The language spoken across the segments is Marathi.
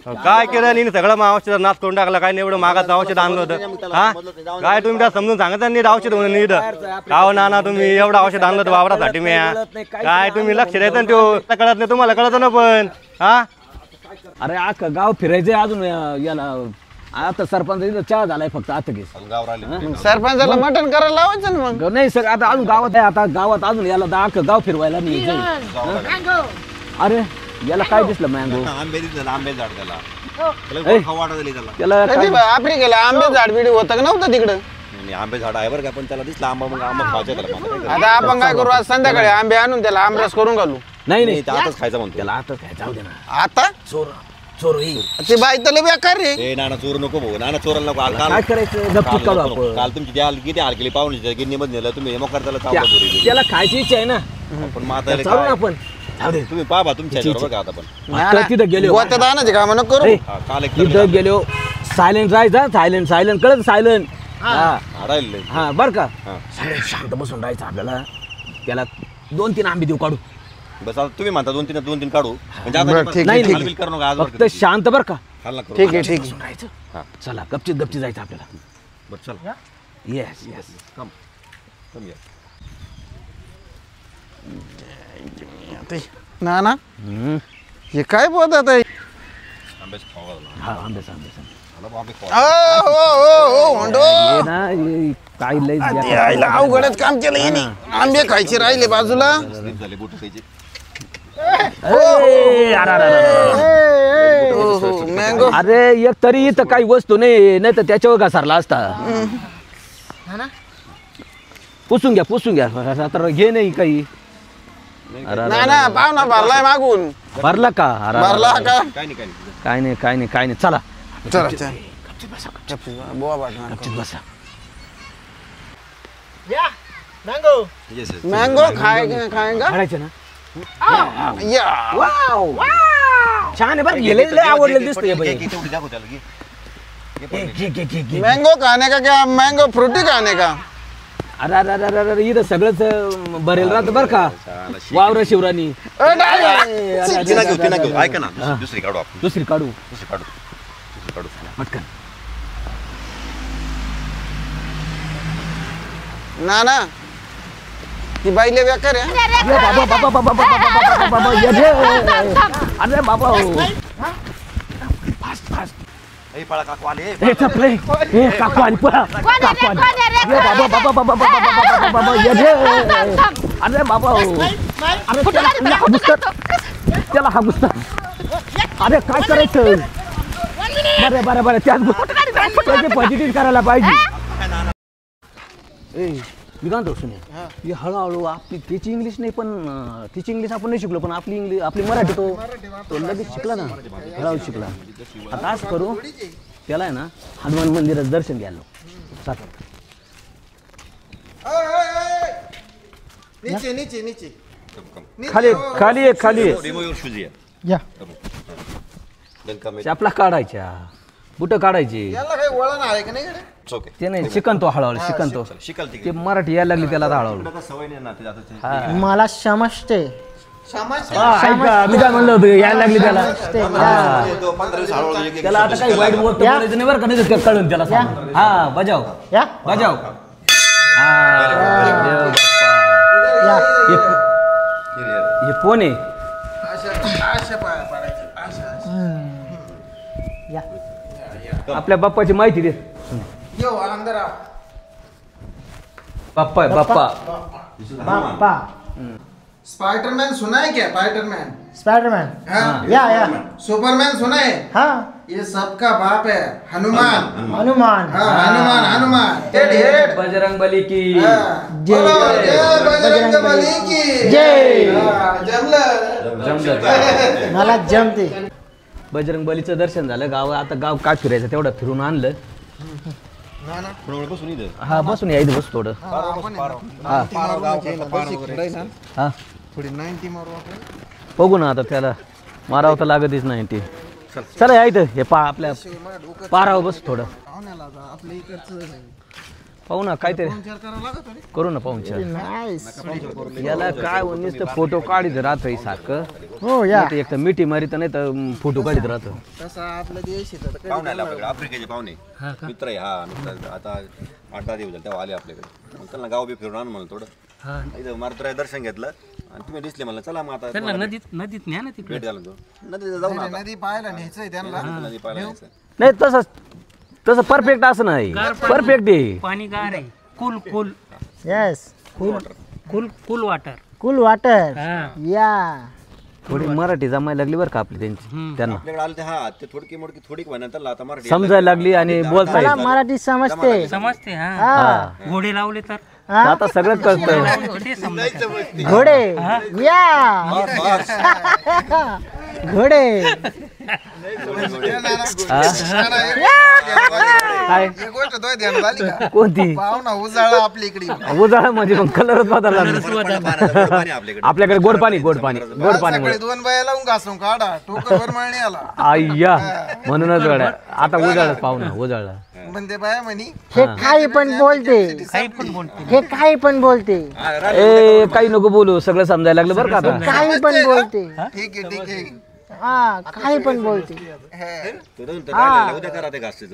काय केलं नाही सगळं औषध नाच करून टाकला काय नाही एवढं मागाचं औषध आणलं होतं हा काय तुम्ही त्या समजून सांगता नाही औषध म्हणून नीट का ना तुम्ही एवढं औषध आणलं होतं वावरासाठी मी काय तुम्ही लक्ष द्यायचं तो कळत नाही तुम्हाला कळत ना पण हा अरे अख्खं गाव फिरायचंय अजून याला आता सरपंच चहा झालाय फक्त आता घे सरपंचाला मटण करायला लावायचं ना मग नाही सर आता अजून गावात आहे आता गावात अजून याला अख्खं गाव फिरवायला नाही अरे याला काय दिसलं मँगो त्याला आफ्रिकेला आंबे झाड बिडी होतं का नव्हतं तिकडं आंबे झाड आहे बरं का पण त्याला दिसलं आंबा मग आंबा खायचं आता आपण काय करू आज संध्याकाळी आंबे आणून त्याला आमरस करून घालू नाही आताच खायचं म्हणतो त्याला आता काय जाऊ दे ना आता चोर चोर ती बाई तले बेकार रे ए नाना चोर नको भाऊ नाना चोराला नको काय करायचं गपचूप काढू आपण काल तुमची द्याल किती हाल केली पाहुणे गिन्नी मध्ये नेलं तुम्ही मग त्याला चावलं त्याला खायची इच्छा आहे ना पण म्हातारे चालू ना आपण तुम्ही पाहा तुमच्या बरोबर का आता पण आता तिथं गेलो गोत्यात आणायचे काम नको करू काल एक तिथं गेलो सायलेंट राहायचा सायलेंट कळत सायलेंट हा बर का शांत बसून राहायचं आपल्याला त्याला 2-3 आंबे देऊ काढू बस आता तुम्ही म्हणता 2-3 काढू म्हणजे नाही फक्त शांत बर का ठीक आहे राहायचं चला गपचीत जायचं आपल्याला बरं चला येस येस कम ना ना हे काय बोलत आहे हा आंबे काय लय अवघडच काम केलं याने आंबे खायचे राहिले बाजूला मँगो अरे एक तरी इथं काही वस्तू नाही तर त्याच्यावर घसारला असता पुसून घ्या तर घे नाही काही ना पाहुणा भरलाय मागून भरला का भरला का काय नाही चला बसा मँगो खाएगा खायचं ना छान आहे बरं लय आवडलेलं दिसतंय मँगो खाने का क्या मँगो फ्रूटी खाने का अरे इथं सगळंच भरेल राहतं बरं का वावर शिवरानी ऐका ना दुसरी काढू पटकन ना ती बाईले बेकार आहे अरे बाबा काकू आली पळा अरे बाबा त्याला हा गुस्ता अरे काय करायचं बरं त्याच पॉझिटिव्ह करायला पाहिजे मी काय म्हणतो सुने ही हळूहळू आपली त्याची इंग्लिश नाही पण तिची इंग्लिश आपण नाही शिकलो पण आपली मराठी तो लगेच शिकला ना हळूहळू शिकला आता आज करू त्याला आहे ना हनुमान मंदिरात दर्शन घ्यायला खाली आपला काढायच्या बुट काढायची ते नाही शिकन तो हळूहळू शिकन तो ते मराठी यायला लागली त्याला हळूहळू मला समजते मी काय म्हणलं होतं यायला लागली त्याला आता काही वाईट गोष्ट बोलायचं नाही बरं का नाही कळून त्याला हा बजाव हे कोण आहे आपल्या बाप्पाची माहिती दे बाप्पा बाप्पा स्पाइडरमैन सुना है क्या? स्पाइडरमैन हाँ या सुपरमैन सुना है? हाँ ये सबका बाप है हनुमान। हनुमान बजरंग बली की जय। बजरंग बली की जय। जमलं मला जमते। बजरंग बलीचं दर्शन झालं गाव आता गाव काय फिरायचं तेवढं फिरून आणलं हा बसून या इथे बस थोडं हा बघू ना आता त्याला मारावं तर लागतच नाही ते चला या इथं हे आपल्या पारावर बस थोडं पाहू ना काहीतरी करू ना पाहुणचार. याला काय नुसतं फोटो काढीत राहत सारखं. हो या एक तर मिठी मारित नाही तर फोटो काढीत राहतो. तसा आपला देश आहे तर पाहुणे आले आपल्याकडे, आफ्रिकेचे पाहुणे मित्र आहे. हा नुकतं आता 8-10 दिवस झाले तेव्हा आले आपल्याकडे. मग त्यांना गाव बी फिरून आणून म्हणलं थोडं. इथं मारुतीराय दर्शन घेतलं आणि तुम्ही दिसले मला चला मग आता नदीत न्या ना तिकडे. भेट घालून नदीत जाऊ ना. नदी पाहायला न्यायचंय त्यांना. नदी पाहायला जायचं. नाही तसं परफेक्ट असं नाही. परफेक्ट आहे. पाणी गार आहे. Cool cool yes cool cool water. Cool water हा. या थोडी मराठी जमायला लागली बरं का आपली त्यांची त्यांना आपल्याकडे आले ते हा ते थोडकी मोडकी थोडी म्हणा त्याला आता मराठी समजायला लागली आणि बोलता मला येईल. मराठी समजते समजते हा. हा घोडे लावले तर आता सगळं कळतं. ते समजते. घोडे या घोडे काय एक गोष्ट तो ध्यान झाली का? कोणती पाहुणा उजाळा आपल्या इकडे. उजाळा म्हणजे मग कलरच बदलला. पाणी आपल्याकडे आपल्याकडे गोड पाणी सकाळी 2 बाया लावून घासून काढा टोकरवर मळणी आला. आय्या म्हणूनच गड्या आता उजाळच पाहुणा उजाळला. पण ते बाया म्हणी हे काही पण बोलते काही पण बोलते. हे काही पण बोलते ए काही नको बोलू सगळं समजायला लागलं बरं का आता. काही पण बोलते ठीक आहे हा काही पण बोलते उद्या करा ते घासाचं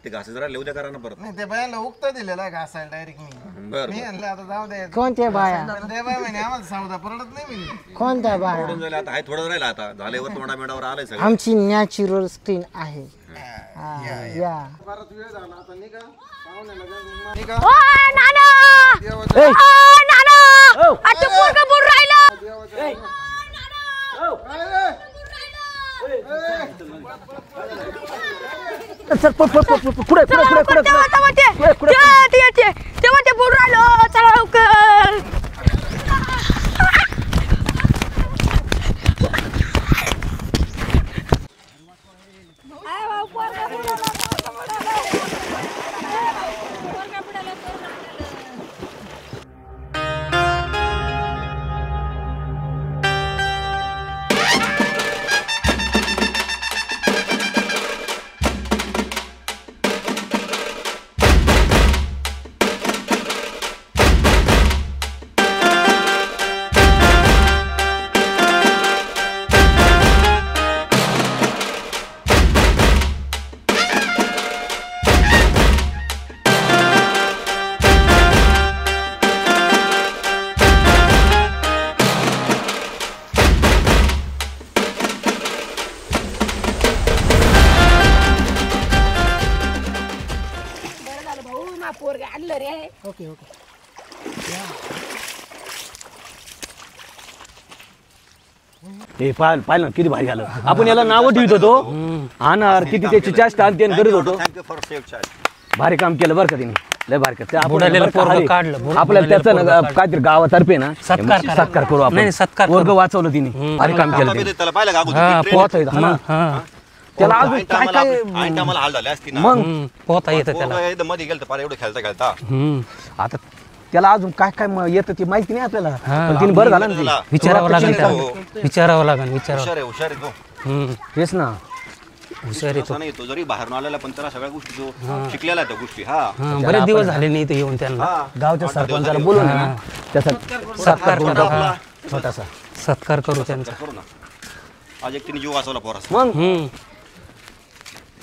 ते घासाचं राहिले उद्या करा ना परत. नाही ते बायाला उगता दिलेला आहे घासायला डायरेक्ट मी. बरं मी म्हणलं आता जाऊ दे. कोणत्या बाया पण ते बाय म्हणे आम्हाला सावधा परवडत नाही म्हणे. कोणत्या बाया पडून जायला आता आहे थोडं राहिलं आता झाल्यावर तोंडा मेडावर आलंय सगळं. आमची नॅचरल स्किन आहे हा, या परत वेळ झाला आता निघा पाहुण्याला जाऊन निघा. चल, पुढे ओके ओके हे पाहिलं किती भारी झालं. आपण याला नावं ठेवत होतो आणणार किती त्याची चेष्टा आणि त्याने करत होतो. Thank you for safe charge. भारी काम केलं बरं का तिने लय भारी केलं. ते आपण बुडालेलं बरं का, पोरगं हरी. काढलं. आपल्याला त्याचं ना काहीतरी गावातर्फे ना सत्कार करू आपण. नाही, सत्कार करू. वर्ग वाचवलं तिने भारी काम केलं तिने. त्याला पाहिलं का अगोदर हा ती train पोहता आहे. येतं ना. हा त्याला अजून ऐन काय टायमाला काय ऐन टायमाला हाल झाले असती ना. मग पोहता येतं त्याला. पोरं एकदम मध्ये गेलं पार एवढं खेळता खेळता आता त्याला अजून काय काय येतं ते माहिती नाही आपल्याला. पण तिने बरं झालं ना ते. विचारावं लागेल त्याला. त्याला. विचारावं लागेल विचारावं. हुशार आहे तो. तेच ना हुशार येतो. तसा नाही तो जरी बाहेरून आलेला पण त्याला सगळ्या गोष्टी तो शिकलेला आहे त्या गोष्टी. हा बरेच दिवस झाले नाही इथे येऊन त्यांना. गावच्या सरपंचाला बोलून आहे ना त्याचा सत्कार करू. हा. छोटासा सत्कार करू त्यांचा. करू ना. आज एक तिने जीव वाचवला पोराचा. मग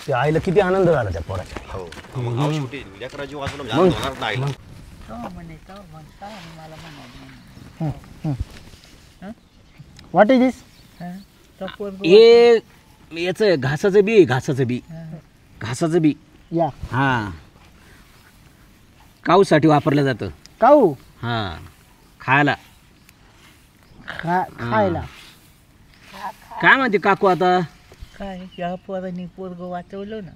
ते आईला किती आनंद झाला त्या पोराच्या. हो मग अहो, शेवटी लेकरा जीव वाचवला म्हणजे आनंद होणार नाही आईला. व्हॉट इज दिस हे याच घासाचं बी घासाचं बी या हा काऊसाठी वापरलं जातं. काऊ हा खायला. खायला काय म्हणते काकू आता. काय या पोरांनी पोरग वाचवलं ना.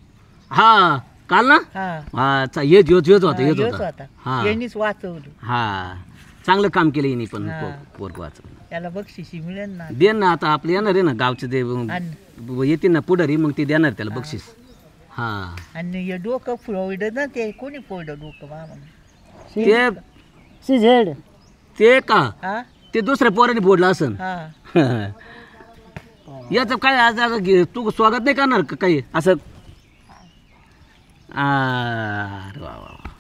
हा काल ना हा हा येत होता येत येत होता. होता हा यांनीच वाचवलं. हा चांगलं काम केलं हिने पण हा. पोरग वाचवलं. त्याला बक्षिसी मिळेल ना. दे ना आता आपले येणार आहे ना गावचे ते येतील ना पुढारी मग ते देणार त्याला बक्षीस. हा आणि हे डोकं फोडलं ना ते कोणी फोडलं डोकं मामा. ते शीज हेड ते का हा ते दुसऱ्या पोराने फोडलं असन. हा याचं काय आज तू स्वागत नाही करणार का काही असं. अरे वा वा.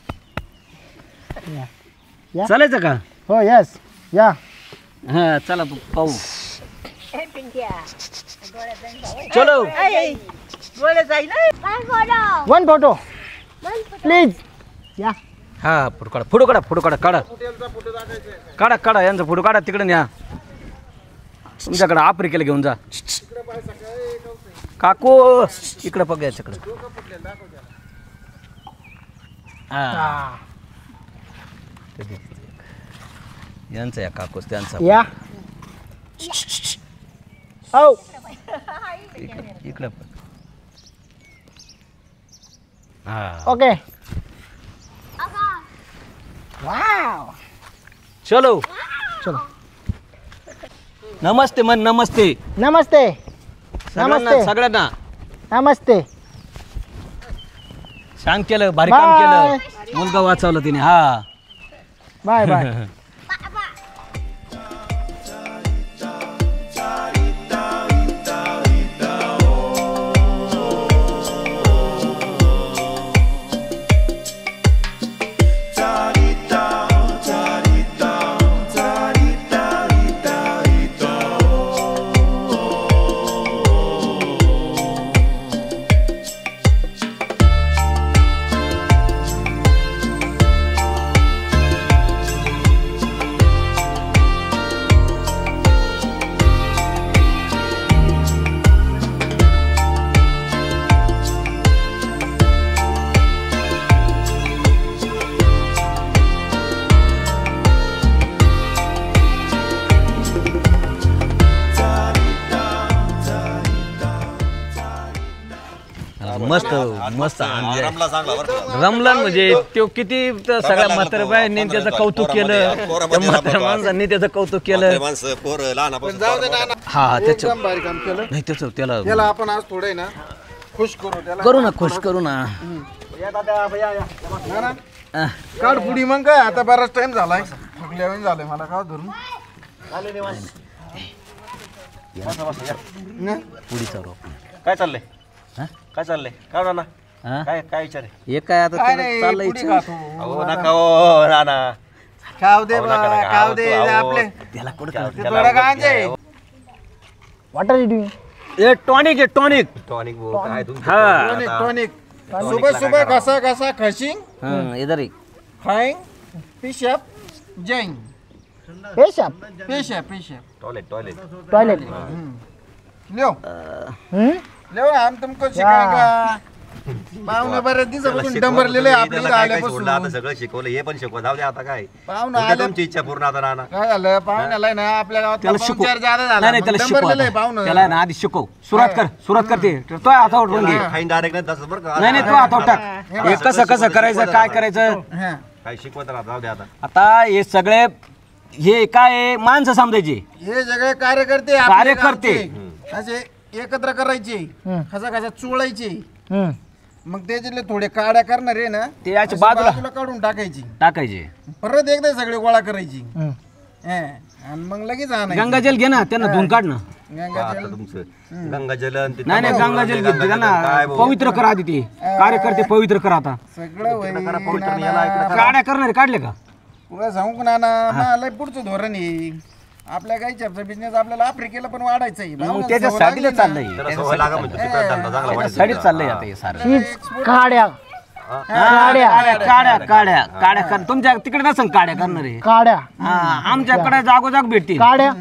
चालायचं का? हो यस या. हा चला पाहू. चलो. One photo please. या. हा फोटो काढा यांचा फोटो काढा तिकडे न्या. तुमच्याकडे आफ्रिकेला घेऊन जा. काकू इकडे बघ याच्याकडे. हा यांचा या काकूस त्यांचा. या. हो इकडे हा ओके. वाव. चलो. चलो. नमस्ते मन नमस्ते. नमस्ते. सगळ्यांना नमस्ते. सांग केलं भारी काम केलं. मुलगा वाचवलं तिने. हा बाय बाय. मस्त मस्त रमलान म्हणजे तो किती सगळ्या म्हाताऱ्या बायांनी त्याचं कौतुक केलं. त्या म्हाताऱ्या माणसांनी त्याचं कौतुक केलं. हा त्याचं भारी काम केलं. नाही त्याचं त्याला त्याला आपण आज थोडं आहे ना खुश करू. त्याला करू ना खुश करू ना. काढ पुढी मग. काय आता बराच टाइम झालाय. थकल्या झालंय मला का धरून. पुढी चालू. काय चाललंय? हा? काय चाललंय? काय ना हा? काय विचार आहे? हे काय आता काय त्याला नाही चाललंय पुढी इच्छा. खातो. अहो नका हो नाना. खाऊ दे अहो, नका, बा, नका. खाऊ अहो, दे अहो. आपले. त्याला कुठं त्याला- कळतं? त्याला थोडं उगाच गांजे. घ्या, हो. What are you doing? A tonic आहे टॉनिक. टॉनिक भाऊ, काय तुमचं हा. टॉनिक आता? टॉनिक. सुबह सुबह घसा घसा खशिंग इधर ही. खाइंग पिशअप जाइंग. पेशअप पेशअप पेशअप टॉयलेट टॉयलेट. लो लो हम तुमको सिखाएगा. पाहुणे बरेच दिवसापासून डंबरलेले आपल्याला आता आल्यापासून. सगळं शिकवलं. हे पण शिकवा. जाऊ दे आता काय. पाहुणे उद्या आले. तुमची इच्छा पूर्ण आता नाना. काय झालं पाहुण्याला ना आपल्या गावात त्याला शिकव. पाहुणचार जादा झाला. नाही नाही त्याला मग शिकव डंबरलेलं आहे आता. पाहुणं. त्याला ना आधी शिकव. सुरुवात करते तो हातावर उठून घे. खाईन डायरेक्ट नाही तसं बरं का. नाही नाही तो हातावर टाक. हे कसं कसं करायचं काय करायचं. हा. काय शिकवत राहा. जाऊ दे आता. आता हे सगळे हे काय माणसं समजायचे. हे सगळे कार्यकर्ते आपल्या कार्यकर्ते. गावचे. असे एकत्र करायचे. खसा खसा चोळायचे. मग त्याच्यातले थोडे काड्या करणार आहे ना ते याच्या अशी बाजूला काढून टाकायची. टाकायचे. परत एकदा सगळे गोळा करायची. आणि मग लगेच आणायची. गंगाजल घे ना त्यांना धुवून काढ ना. गंगाजल. आता तुमचं गंगाजल आणि ते नाही नाही तांबा- गंगाजल घे गंगाजल त्यांना काय भाऊ? पवित्र करा आधी ते कार्यकर्ते पवित्र करा आता. सगळं होईल. पवित्र नाही याला इकडं करा. काड्या करणारे काढले का? तुला सांगू ना मला पुढचं धोरण आहे. आपल्या काही चर्चा बिझनेस आपल्याला आफ्रिकेला पण वाढायचा आहे. मग त्याच्यासाठी चाललंय. त्याला सवय लागा म्हणजे ते काय धंदा चांगला वाढेल. त्याच्यासाठी चाललंय आता हे सारं. काड्या काड्या काड्या काड्या कर. तुमच्या तिकडे नसन काड्या करणारे. काड्या आमच्याकडे जागोजाग भेटतील. काड्या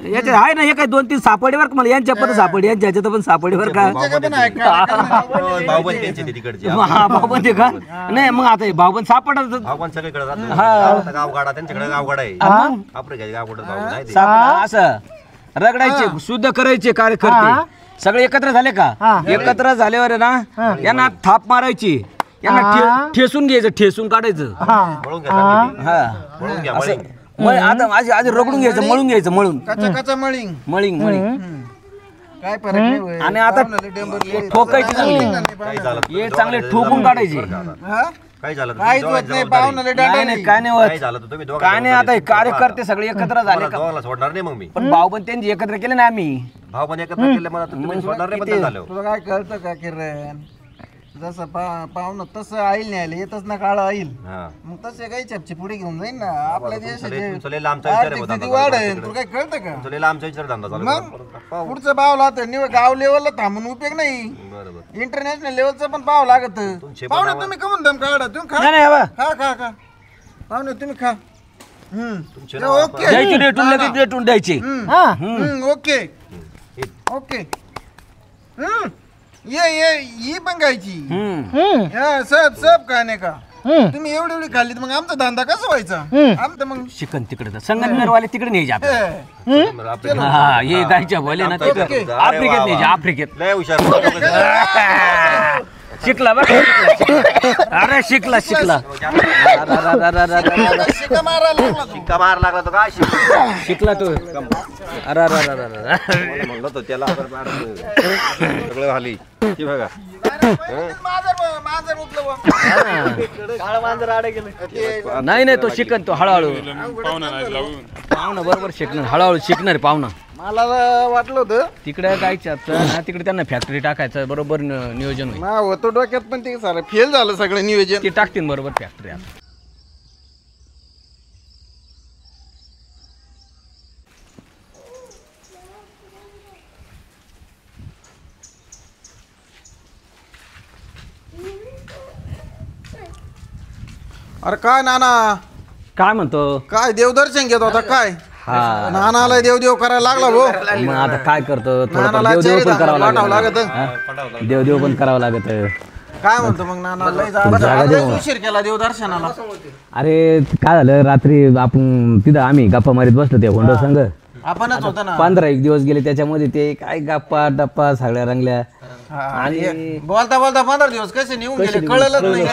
याच्यात आहे ना हे काय 2-3 सापडेवर मला यांच्या पण सापडे यांच्या ह्याच्यात पण सापडेवर का. भाऊबंद त्यांचे ते तिकडचे. हा भाऊबंद आहे का? नाही मग आता हे भाऊबंद सापडत. भाऊबंद सगळीकडे जातो. गावगाडा त्यांच्याकडे गावगाडा आहे. आफ्रिकेचे गावगाडा भाऊबंद आहे ते. असं रगडायचे शुद्ध करायचे कार्यकर्ते सगळे एकत्र झाले का? एकत्र झाल्यावर आहे ना यांना थाप मारायची. यांना ठेसून घ्यायचं. ठेसून काढायचं. मळून घ्या चांगली ती. हा मळून घ्या मळींग. आता आधी रगडून घ्यायचं. मळून घ्यायचं. मळून कचा मळिंग. मळींग मळींग. काय फरक नाही होय. आणि आता ठोकायची चांगली. काय झालं हे चांगले ठोकून काढायचे. हा? काय झालं काहीच होत नाही. पाहुण्याला नाही नाही काय नाही काय होत. झालं तर तुम्ही दोघं काय नाही आता हे कार्यकर्ते सगळे एकत्र झाले का? दोघांना सोडणार नाही मग मी. पण भाऊ पण त्यांची एकत्र केले ना आम्ही. भाऊ पण एकत्र केले मला तर तुम्ही सोडणार नाही बद्दल झालं. तुला काय कळतं का किरण? जसं पाहुणं तसं आईल नाही आले येतच ना काळ आईल हा. मग तसे काही चपची पुढे घेऊन जाईन ना आपल्या तुमचं लय लांबचा विचार आहे देशाची बा, आर्थिक स्थिती वाढ आहे तुला काही कळतं का तुमचा लय लांबचा विचार धंदा चालू मग पुढचं पाव लागतं निवड गाव लेवलला थांबून उपयोग नाही बरोबर इंटरनॅशनल लेवलचं पण पाव लागत तुमचे पाहुणे तुम्ही कमून दम काढा तुम्ही खा नाही बा खा खा खा पाहुणे तुम्ही खा तुमचे ते ओके द्यायची रेटून लगेच रेटून द्यायची ओके ओके ये पण खायची सब सब काय नाही का तुम्ही एवढी एवढी खाल्ली तर मग आमचा धंदा कसा व्हायचा आमचं मग चिकन तिकडे संगमनेरवाले तिकडे न्यायचे आपल्याला. हे. आपले हा ये गायच्या बोले ना तिकडे ओके. आफ्रिकेत न्यायचे आफ्रिकेत लय हुशार शिकला बघ अरे शिकला शिकला शिका मारायला लागला तो. शिक्का मार लागला तो काय शिकला तो अरे अरे अरे अरे म्हणलं तो त्याला सगळं घाली ती बघा माझं उठलं बुवा. काळं मांजर आडे गेलं ते नाही नाही तो शिकन तो हळूहळू पाहुणा बरोबर शिकणार हळूहळू शिकणार पाहुणा मला वाटलं होतं तिकडे गायच्या तिकडे त्यांना फॅक्टरी टाकायचं बरोबर नियोजन होईल मा होतं डोक्यात पण ते सारं फेल झालं सगळं नियोजन ते टाकतील बरोबर फॅक्टरी अरे काय नाना काय म्हणतो काय देवदर्शन घेत होता काय हा नानाला देव करायला लागला भाऊ मग आता काय करतो नानाला देवदेव पण चारी करावं वाटावं लागत लागत हा? देवदेव पण करावं लागत काय म्हणतो मग नाना लय जागा देऊ. उशीर केला देवदर्शनाला अरे काय झालं रात्री आपण तिथं आम्ही गप्पा मारीत बसलो ते होंडो संघ आपणच होतं ना 15 दिवस गेले त्याच्यामध्ये ते काय गप्पा टप्पा सगळ्या रंगल्या आणि बोलता बोलता 15 दिवस कसे निघून गेले कळलंच नाही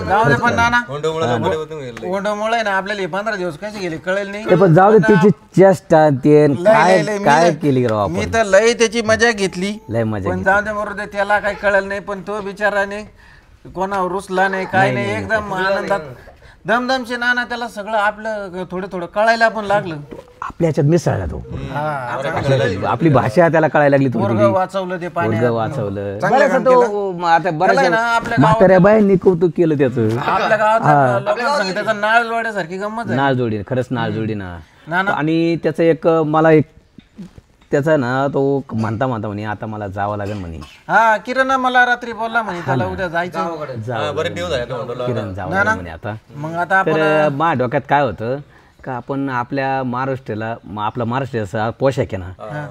जाऊ दे पण नाना होंडमुळे ना आपल्याला 15 दिवस कसे गेले कळेल नाही ते पण जाऊ दे त्याची चेष्टा ते काय लय, मी काय लय- केली राव मी आपण तर लय त्याची मजा घेतली लय मजा पण घेतली. जाऊ दे बरोबर त्याला काही कळलं नाही पण तो बिचाराने कोणावर रुसला नाही काय नाही एकदम आनंदात दमदमचे नाना त्याला सगळं आपलं थोडं थोडं कळायला पण लागलं आपल्या ह्याच्यात मिसळला तो आपली भाषा त्याला कळायला लागली थोडी पोरगं वाचवलं ते पाण्यात पोरगं वाचवलं चांगलं बरंच काम तो आता त्याला बऱ्याच आहे ना आपल्या म्हाताऱ्या बायांनी कौतुक केलं त्याचं आपल्या गावात लोकांना सांगितलं त्याचा नाळ वाड्यासारखी गंमत आहे नाळ जोडी खरंच नाळ जोडी ना नाना आणि त्याचं एक मला एक त्याचा ना तो म्हणता म्हणे आता मला जावं लागेल म्हणे हा किरण मला रात्री बोलला म्हणे त्याला उद्या जायचं किरण जावं लागेल म्हणे आता मग आता आपण तर माझ्या डोक्यात काय होतं का आपण आपल्या महाराष्ट्राला आपला महाराष्ट्राचा पोशाख आहे ना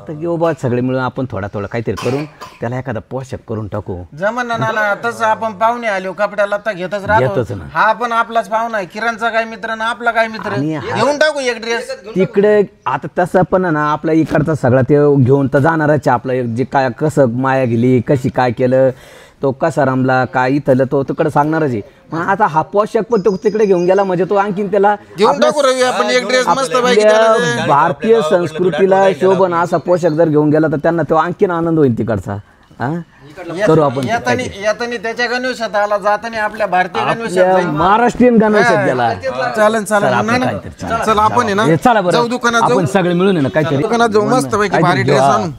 तर की बाबा सगळे मिळून आपण थोडा काहीतरी करून त्याला एखादा पोशाख करून टाकू जमन ना नाना तसं आपण पाहुणे आलो कपड्याला तर घेतच राहतो ना. हा पण आपलाच पाहुणा आहे किरणचा काय मित्र ना आपला काय मित्र घेऊन टाकू एक ड्रेस तिकडे आता तसं पण ना आपला इकडचा सगळा ते घेऊन तर जाणारच आहे. आपलं जे काय कसं माया गेली कशी काय केलं तो कसा रमला काय इथलं तो तिकडे सांगणारच आहे. मग आता हा पोशाख पण तो तिकडे घेऊन गेला म्हणजे तो आणखीन त्याला घेऊन टाकू रवी आपण एक ड्रेस मस्त पैकी आपल्या भारतीय संस्कृतीला शोभन असा पोशाख जर घेऊन गेला तर त्यांना तो आणखीन आनंद होईल तिकडचा हा करू आपण येतानी त्याच्या गणवेशात आला जातानी आपल्या भारतीय गणवेशात आपल्या महाराष्ट्रीयन गणवेशात गेला चालेल चला आपण आहे ना चला बरं जाऊ दुकानात जाऊ आपण सगळे मिळून आहे ना काहीतरी दुकानात जाऊ मस्त पैकी भारी ड्रेस आणू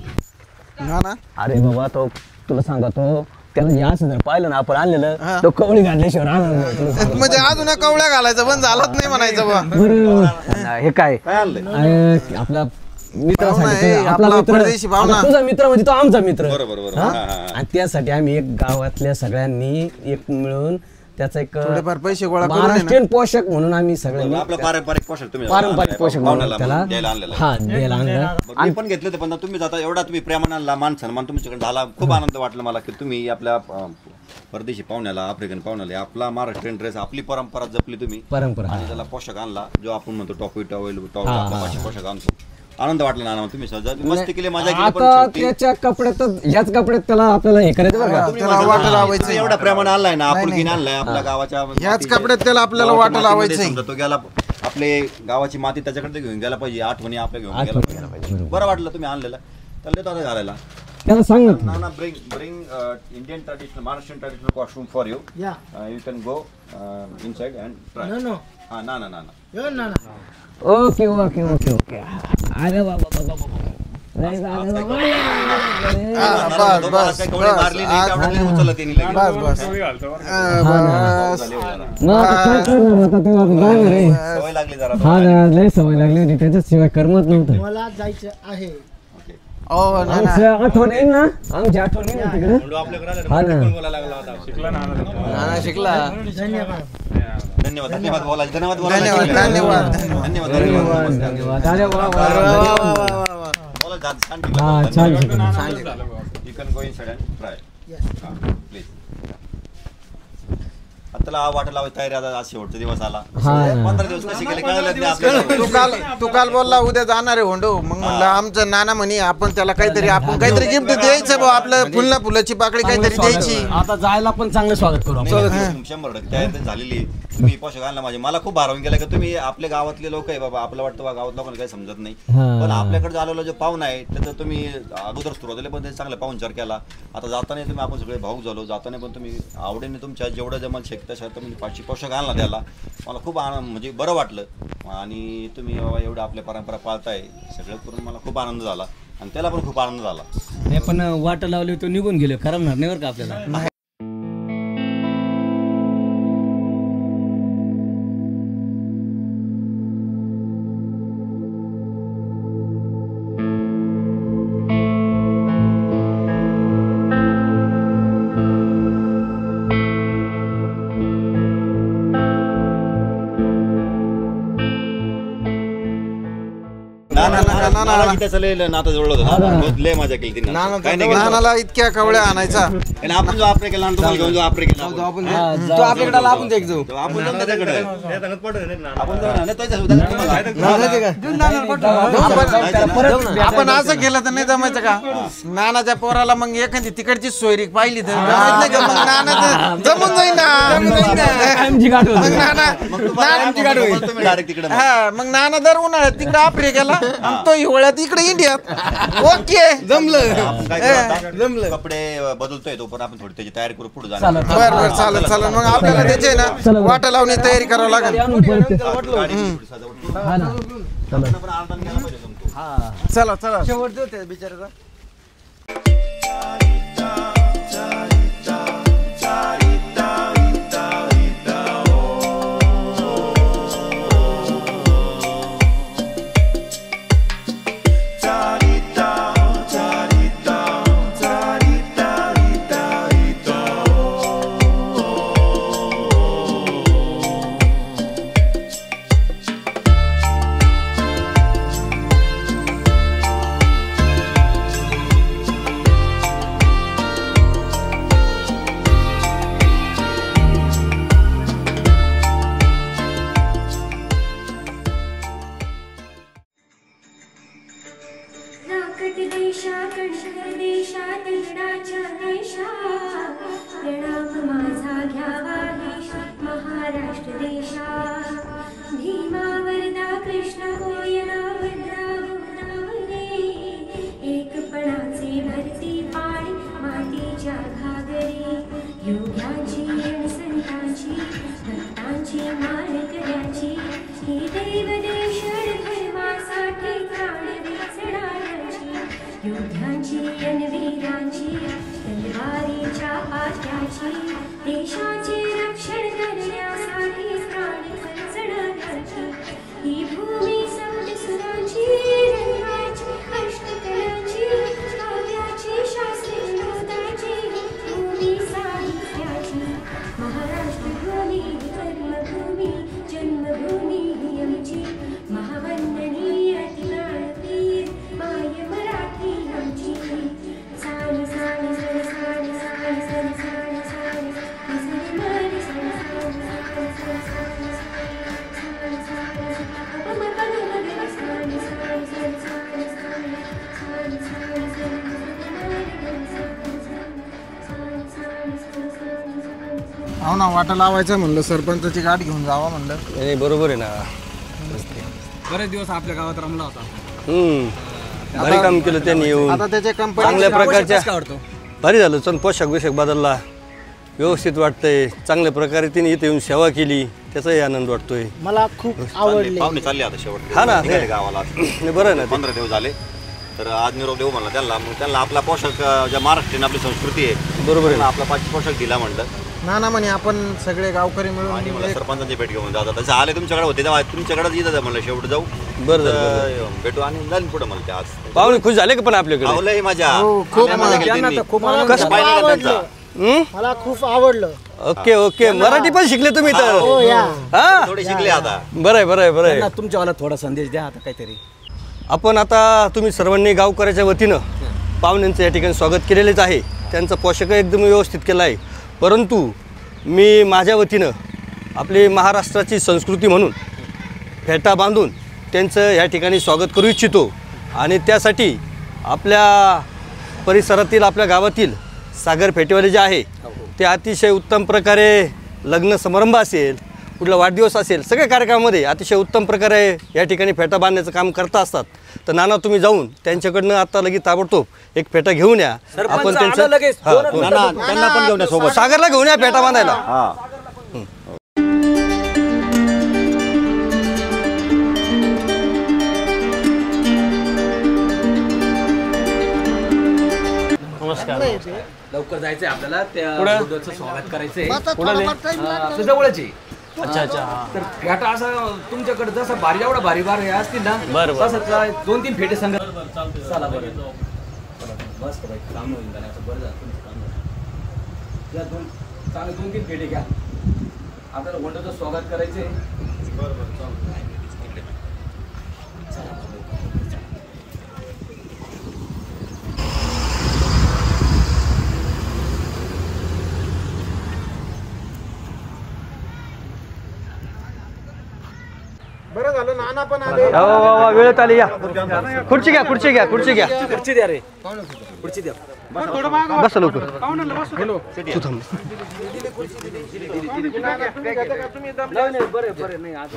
ना ना अरे बाबा तो तुला सांगतो त्याला जे असं जर पाहिलं ना आपण आणलेलं तो कवळी घालल्याशिवाय राहणार नाही तुला सांगतो. म्हणजे अजून कवळ्या घालायचं पण झालंच नाही म्हणायचं बा बरं हे काय अरे, आपला मित्रासाठी आपला आपला मित्र परदेशी पाहुणा. आता तुझा मित्र म्हणजे तो आमचा मित्र बरोबर हा? आणि त्यासाठी आम्ही एक गावातल्या सगळ्यांनी एक मिळून त्याचा एक थोडेफार पैसे गोळा करून आहे ना. महाराष्ट्रीयन पोशाख म्हणून आम्ही सगळ्यांनी आपला पारंपरिक पोशाख तुम्ही पारंपरिक पोशाख म्हणून त्याला द्यायला आणलेला हा द्यायला आणलं बरं, मी पण घेतलं ते पण तुम्ही जाता एवढा तुम्ही प्रेमाने आणला मान सन्मान तुमच्याकडे झाला खूप आनंद वाटला मला की तुम्ही आपल्या परदेशी पाहुण्याला आफ्रिकन पाहुण्याला आपला महाराष्ट्रीयन ड्रेस आपली परंपरा जपली तुम्ही परंपरा आणि त्याला पोशाख आणला जो आपण म्हणतो टॉपी टॉवेल पोशाख आणतो आनंद वाटला ना तुम्ही सहज मस्ती केली मजा केली पण आता शेवटी त्याच्या कपड्यात याच कपड्यात त्याला आपल्याला हे करायचं बरं का तुम्ही त्याला म्हणता वाटं ना, लावायचं. तुम्ही एवढा प्रेमाने आणलाय ना आपुलकीने आणलाय आपल्या गावाच्या ह्याच मातीच्या- कपड्यात त्याला आपल्याला गावाच्या वाटं मातीमध्ये लावायचंय. समजा तो गेला आपले गावाची माती त्याच्याकडे घेऊन गेला पाहिजे आठवणी आपल्या घेऊन गेला पाहिजे बरं वाटलं तुम्ही आणलेलं त्याला देतो आता घालायला त्याला सांग ना Nana, bring Indian traditional, Maharashtrian traditional costume for you. You can go inside and try. No. Nana. Yo, Nana. Okay okay okay okay अरे बाबा सवय लागली होती त्याच्याशिवाय करमत नव्हतं. मला जायचं आहे. आठवण येईल ना आमची आठवण येईल ना तिकडे. शिकला. धन्यवाद. धन्यवाद धन्यवाद बोला धन्यवाद बोला धन्यवाद धन्यवाद धन्यवाद छान You can go inside and try. Please. आता वाटत लावायची तयारी आता आज शेवटचा दिवस आला. 15 दिवस कसे गेले कळलं नाही आपल्याला. तू काल बोलला उद्या जाणार आहे होंडो. मग म्हणलं आमचं नाना म्हणे आपण त्याला काहीतरी गिफ्ट द्यायचं भाऊ. आपलं फुलाची पाकळी काहीतरी द्यायची. आता जायला पण चांगलं स्वागत करू. 100% तयारी झालेली. तुम्ही पोषक आणला माझे मला खूप भारावून गेला की तुम्ही आपल्या गावातले लोक आहे बाबा. आपलं वाटतं गावात लोकांना काही समजत नाही पण आपल्याकडे आलेला जो पाहुणा आहे त्याचं तुम्ही अगोदर सुरुवातीला पण चांगला पाहुणचार केला. आता जाताना तुम्ही आपण सगळे भाऊक झालो. जाताना पण तुम्ही आवडीने तुमच्या जेवढं जमाल शेकता तुम्ही पाचशे पोषक आणला त्याला. मला खूप आनंद म्हणजे बरं वाटलं. आणि तुम्ही बाबा एवढं आपल्या परंपरा पाळताय सगळं करून मला खूप आनंद झाला आणि त्याला पण खूप आनंद झाला. नाही पण वाट लावली तो निघून गेलो करमणार नाही बरं का आपल्याला. नातं जोडलं होतं. लय मजा केली तिने. काय नाही केलं. नानाला इतक्या कवळ्या आणायचा. आणि आपण जो आपरे केला तुम्हाला घेऊन जो आपरे केला आपण आपण आपल्याकडे आपण देख जाऊ. आपण जाऊ त्याच्याकडे. आपण जाऊ ना त्याच्या आपण असं केलं तर नाही जमायचं का. नानाच्या पोराला मग एखादी तिकडची सोयरी पाहिली तर जमत नाही का. मग नाना जमून जाईल ना. मग नाना तुम्ही डायरेक्ट तिकडे हा मग नाना दर उन्हाळ्यात तिकडे आपरे गेला आणि तो हिवाळ्यात इकडे इंडियात. ओके जमलं. कपडे बदलतोय तो पण आपण थोडी त्याची तयारी करू पुढे जाणार. बरं चालेल चालेल. मग आपल्याला त्याचे ना वाटा लावणी तयारी करावं लागेल. चला चला शेवट देऊ त्या बिचाराचा. हो ना वाटा लावायचं म्हणलं सरपंचाची गाठ घेऊन जावा म्हणलं. नाही बरोबर आहे ना. बरेच दिवस आपल्या गावात रमला होता. भारी काम केलं त्यांनी येऊन. आता त्याच्या कंपनी चांगल्या प्रकारच्या भारी झालं. चल पोशाख बिशाख बदलला व्यवस्थित वाटतंय. चांगल्या प्रकारे तिने इथे येऊन सेवा केली त्याचाही आनंद वाटतोय. मला खूप आवडले. पाहुणे चालले आता शेवट. हा ना निघाले गावाला. बरं ना. 15 दिवस झाले तर आज निरोप देऊ म्हणलं त्याला, मग त्याला आपला पोशाख ज्या महाराष्ट्रीयन आपली संस्कृती आहे बरोबर आहे. आपला पोशाख दिला म्हणलं. नाना म्हणे आपण सगळे गावकरी मिळून आणि मला सरपंचांची भेट घेऊन जातात. तसं आले तुमच्याकडे होते तेव्हा तुमच्याकडेच येतं म्हणलं शेवट जाऊ बरं तर भेटू आणि जाईल पुढे मला ते आज पाहुणे खुश झाले का पण आपल्याकडे? आवलंही माझ्या खूप आम्हाला गेली त्यांनी. कसं पाहिलं का त्यांचा? मला खूप आवडलं. ओके ओके मराठी पण शिकले तुम्ही तर हो या. हा थोडे शिकले आता. बरं आहे बरं आहे बरं आहे. तुमच्यावाला थोडा संदेश द्या आता काहीतरी. आपण आता तुम्ही सर्वांनी गावकऱ्याच्या वतीनं पाहुण्यांचं या ठिकाणी स्वागत केलेलेच आहे. त्यांचा पोशाख एकदम व्यवस्थित केला आहे. परंतु मी माझ्या वतीनं आपली महाराष्ट्राची संस्कृती म्हणून फेटा बांधून त्यांचं या ठिकाणी स्वागत करू इच्छितो. आणि त्यासाठी आपल्या परिसरातील आपल्या गावातील सागर फेटेवाले जे आहे ते अतिशय उत्तम प्रकारे लग्न समारंभ असेल, कुठला वाढदिवस असेल, सगळ्या कार्यक्रमामध्ये अतिशय उत्तम प्रकारे या ठिकाणी फेटा बांधण्याचं काम करता असतात. तर नाना तुम्ही जाऊन त्यांच्याकडनं आता लगेच ताबडतोब एक फेटा घेऊन या. आपण त्यांचं त्यांना पण घेऊन या सोबत. सागरला घेऊन या फेटा बांधायला. हा लवकर जायचंय आपल्याला त्या बुद्धाचं स्वागत करायचंय. आपल्या जवळच आहे. अच्छा अच्छा तर फेटा असा तुमच्याकडे जसं भारी एवढा भारी बार हे असतील ना तसं 2-3 फेटे संघ चला बरं मस्त बाई काम होईल असं बरं झालं तुमचं काम झालं. या चांगले 2-3 फेटे घ्या. आपल्याला बुद्धाचं स्वागत करायचंय. बरं झालं नाना पण आले. वेळेत आली या. खुर्ची घ्या खुर्ची घ्या खुर्ची घ्या. खुर्ची द्या रे खुर्ची द्या. बस लवकर तू थांब. बरं बरं नाही आज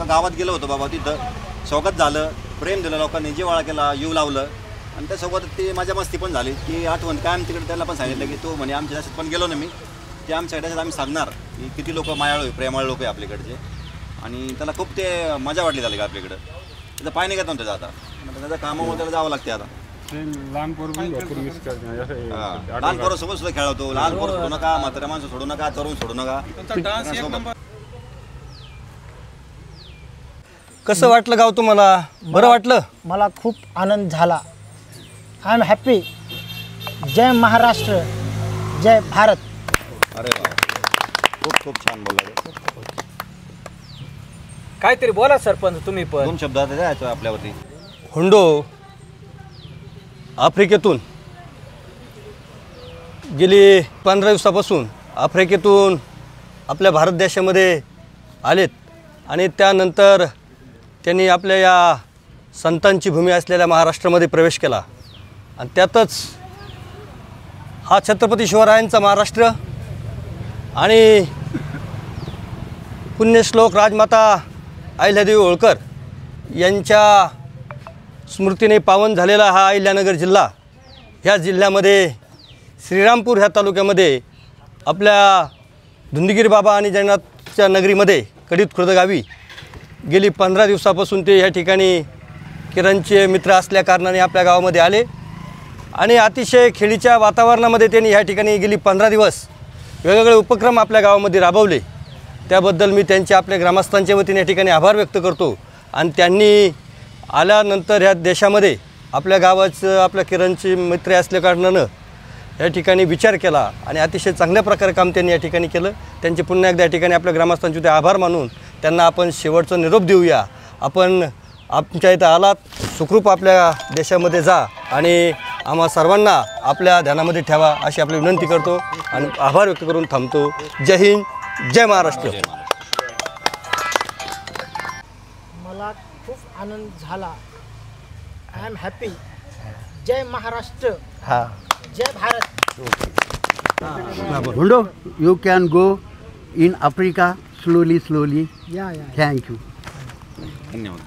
गावात गेलो होतो बाबा. तिथं स्वागत झालं, प्रेम दिलं लोकांनी, जिव्हाळा केला, जीव लावलं. आणि त्यासोबत ते माझ्या मस्ती पण झाली की आठवण काय आम्ही तिकडे त्याला पण सांगितलं की तो म्हणे आमच्या जास्त पण गेलो ना मी ते आमच्याकडे आम्ही सांगणार की किती लोक मायाळू आहे, प्रेमाळ लोक आहे आपल्याकडचे. आणि त्याला खूप ते मजा वाटली झाली का आपल्याकडं. त्याचा पाय निघत नव्हतं आता त्याच्या कामामुळे त्याला जावं लागते आता. लहान पोरासोबत सुद्धा खेळवतो. लहान पोरं सोडू नका, म्हाताऱ्या माणसं सोडू नका, तरुण सोडू नका. कसं वाटलं गाव तुम्हाला? बरं वाटलं? मला खूप आनंद झाला. I am happy. जय महाराष्ट्र, जय भारत. अरे खूप खूप छान बोलला. काहीतरी बोला सरपंच तुम्ही पण. 2 शब्दात द्यायचं आपल्यावरती. हुंडो आफ्रिकेतून गेली 15 दिवसापासून आफ्रिकेतून आपल्या भारत देशामध्ये आलेत. आणि त्यानंतर त्यांनी आपल्या या संतांची भूमी असलेल्या महाराष्ट्रामध्ये प्रवेश केला. आणि त्यातच हा छत्रपती शिवरायांचा महाराष्ट्र आणि पुण्यश्लोक राजमाता अहिल्यादेवी होळकर यांच्या स्मृतीने पावन झालेला हा अहिल्यानगर जिल्हा. ह्या जिल्ह्यामध्ये श्रीरामपूर ह्या तालुक्यामध्ये आपल्या धुंदगिरी बाबा आणि जगन्नाथच्या नगरीमध्ये कडीत खुर्द गावी गेली 15 दिवसापासून ते या ठिकाणी किरणचे मित्र असल्या कारणाने आपल्या गावामध्ये आले. आणि अतिशय खेळीच्या वातावरणामध्ये त्यांनी ह्या ठिकाणी गेली 15 दिवस वेगवेगळे उपक्रम आपल्या गावामध्ये राबवले. त्याबद्दल मी त्यांच्या आपल्या ग्रामस्थांच्या वतीने या ठिकाणी आभार व्यक्त करतो. आणि त्यांनी आल्यानंतर ह्या देशामध्ये आपल्या गावाचं आपल्या किरणचे मित्र असल्या कारणानं या ठिकाणी विचार केला आणि अतिशय चांगल्या प्रकारे काम त्यांनी या ठिकाणी केलं. त्यांचे पुन्हा एकदा या ठिकाणी आपल्या ग्रामस्थांचे ते आभार मानून त्यांना आपण शेवटचा निरोप देऊया. आपण आमच्या इथं आलात, सुखरूप आपल्या देशामध्ये जा आणि आम्हा सर्वांना आपल्या ध्यानामध्ये ठेवा अशी आपली विनंती करतो आणि आभार व्यक्त करून थांबतो. जय हिंद, जय महाराष्ट्र. मला खूप आनंद झाला. I am happy. जय महाराष्ट्र, जय Bharat. Hundo, you can go in Africa slowly. या Thank you. धन्यवाद.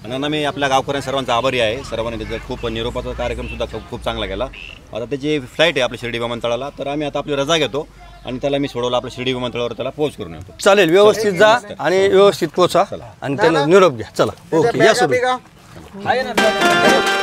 आणि मी आपल्या गावकऱ्यांना सर्वांचा आभारी आहे. सर्वांनी त्याचा खूप निरोपाचा कार्यक्रम सुद्धा खूप चांगला केला. आता त्याची फ्लाईट आहे आपल्या शिर्डी विमानतळाला, तर आम्ही आता आपली रजा घेतो आणि त्याला मी सोडवलं आपल्या शिर्डी विमानतळावर, त्याला पोहोच करून येतो. चालेल, व्यवस्थित जा आणि व्यवस्थित पोचा आणि त्यांना निरोप घ्या. चला, ओके, या सुरू. आहे ना